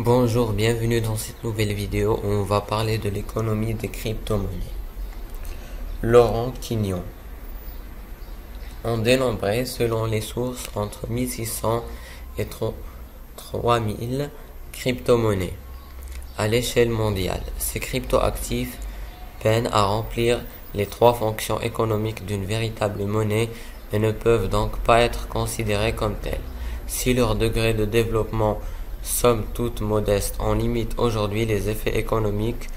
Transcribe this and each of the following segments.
Bonjour, bienvenue dans cette nouvelle vidéo où on va parler de l'économie des crypto-monnaies. Laurent Quignon. On dénombrait, selon les sources, entre 1600 et 3000 crypto-monnaies à l'échelle mondiale. Ces crypto-actifs peinent à remplir les trois fonctions économiques d'une véritable monnaie et ne peuvent donc pas être considérés comme tels. Si leur degré de développement somme toute modeste en limite aujourd'hui les effets économiques,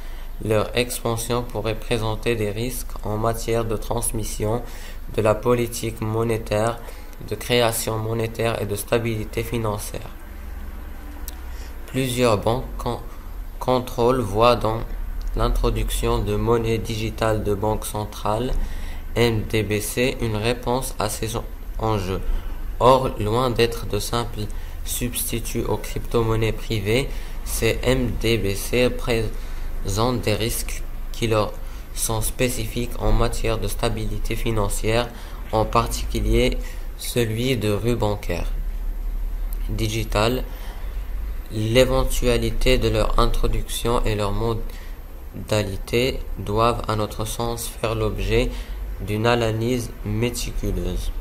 leur expansion pourrait présenter des risques en matière de transmission de la politique monétaire, de création monétaire et de stabilité financière. Plusieurs banques contrôlent voient dans l'introduction de monnaie digitale de banque centrale, MDBC, une réponse à ces enjeux. Or, loin d'être de simples substituts aux crypto-monnaies privées, ces MDBC présentent des risques qui leur sont spécifiques en matière de stabilité financière, en particulier celui de rue bancaire digitale. L'éventualité de leur introduction et leur modalité doivent, à notre sens, faire l'objet d'une analyse méticuleuse.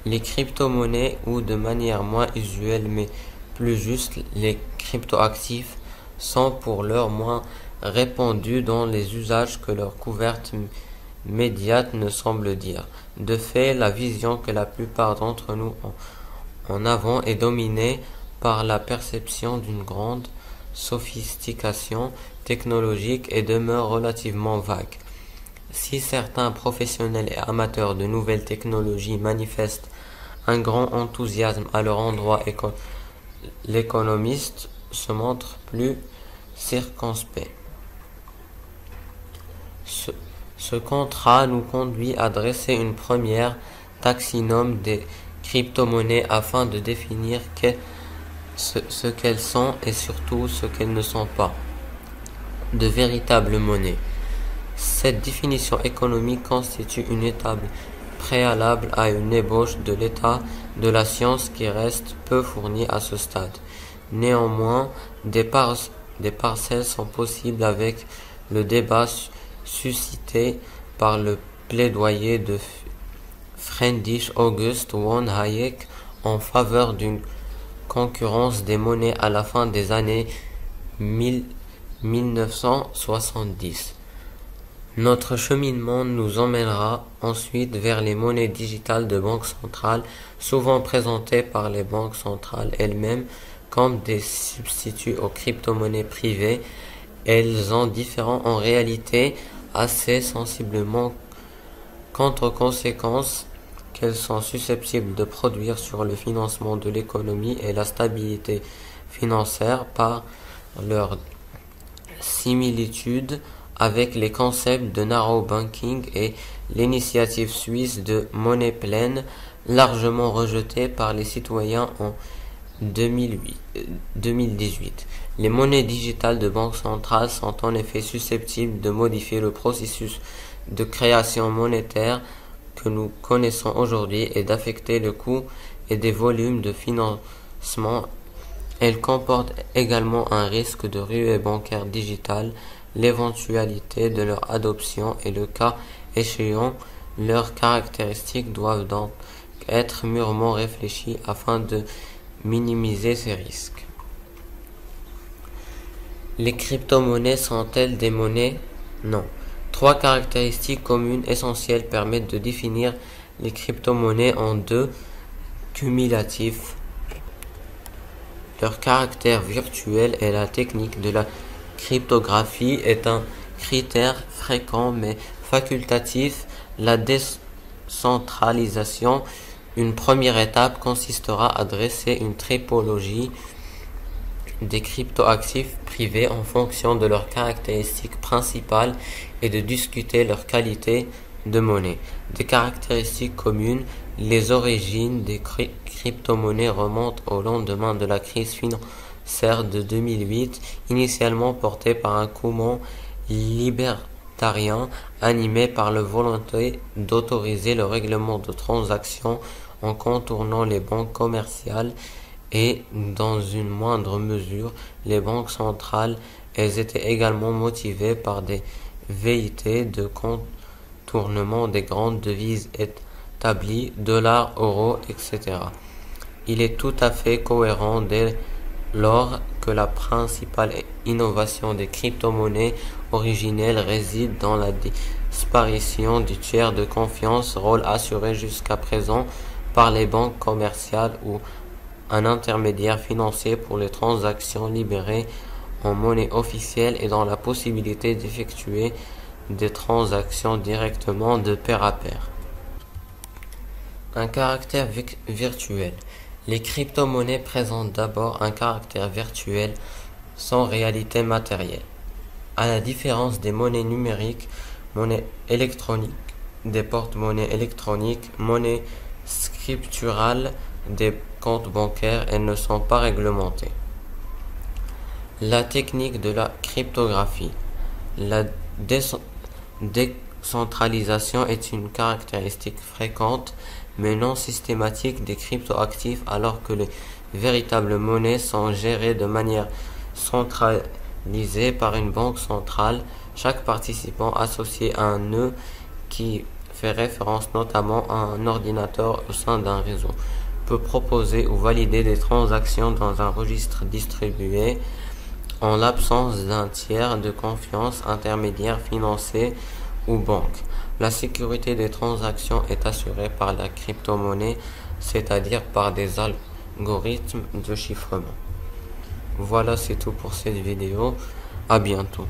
Les crypto-monnaies, ou de manière moins usuelle mais plus juste, les crypto-actifs, sont pour l'heure moins répandus dans les usages que leur couverture médiate ne semble dire. De fait, la vision que la plupart d'entre nous en avons est dominée par la perception d'une grande sophistication technologique et demeure relativement vague. Si certains professionnels et amateurs de nouvelles technologies manifestent un grand enthousiasme à leur endroit, l'économiste se montre plus circonspect. Ce contrat nous conduit à dresser une première taxinome des crypto-monnaies afin de définir ce qu'elles sont et surtout ce qu'elles ne sont pas. De véritables monnaies. Cette définition économique constitue une étape préalable à une ébauche de l'état de la science qui reste peu fournie à ce stade. Néanmoins, des parcelles sont possibles avec le débat suscité par le plaidoyer de Friedrich August von Hayek en faveur d'une concurrence des monnaies à la fin des années 1970. Notre cheminement nous emmènera ensuite vers les monnaies digitales de banque centrale, souvent présentées par les banques centrales elles-mêmes comme des substituts aux crypto-monnaies privées. Elles en diffèrent en réalité assez sensiblement quant aux conséquences qu'elles sont susceptibles de produire sur le financement de l'économie et la stabilité financière par leur similitude avec les concepts de narrow banking et l'initiative suisse de monnaie pleine, largement rejetée par les citoyens en 2018. Les monnaies digitales de banque centrale sont en effet susceptibles de modifier le processus de création monétaire que nous connaissons aujourd'hui et d'affecter le coût et des volumes de financement. Elles comportent également un risque de ruée bancaire digitale. L'éventualité de leur adoption et le cas échéant, leurs caractéristiques doivent donc être mûrement réfléchies afin de minimiser ces risques. Les crypto-monnaies sont-elles des monnaies? Non. Trois caractéristiques communes essentielles permettent de définir les crypto-monnaies en deux cumulatifs. Leur caractère virtuel et la technique de la cryptographie est un critère fréquent mais facultatif. La décentralisation, une première étape, consistera à dresser une typologie des cryptoactifs privés en fonction de leurs caractéristiques principales et de discuter leur qualité de monnaie. Des caractéristiques communes. Les origines des crypto-monnaies remontent au lendemain de la crise financière de 2008, initialement portée par un courant libertarien animé par la volonté d'autoriser le règlement de transactions en contournant les banques commerciales et, dans une moindre mesure, les banques centrales, elles étaient également motivées par des velléités de contournement des grandes devises établies, dollars, euros, etc. Il est tout à fait cohérent dès lors que la principale innovation des crypto-monnaies originelles réside dans la disparition du tiers de confiance, rôle assuré jusqu'à présent par les banques commerciales ou un intermédiaire financier pour les transactions libérées en monnaie officielle et dans la possibilité d'effectuer des transactions directement de pair à pair. Un caractère virtuel. Les crypto-monnaies présentent d'abord un caractère virtuel sans réalité matérielle. À la différence des monnaies numériques, monnaies électroniques, des porte-monnaies électroniques, monnaies scripturales, des comptes bancaires, elles ne sont pas réglementées. La technique de la cryptographie. La décentralisation est une caractéristique fréquente mais non systématique des cryptoactifs, alors que les véritables monnaies sont gérées de manière centralisée par une banque centrale. Chaque participant associé à un nœud qui fait référence notamment à un ordinateur au sein d'un réseau peut proposer ou valider des transactions dans un registre distribué en l'absence d'un tiers de confiance, intermédiaire financier ou banque. La sécurité des transactions est assurée par la crypto-monnaie, c'est-à-dire par des algorithmes de chiffrement. Voilà, c'est tout pour cette vidéo. À bientôt.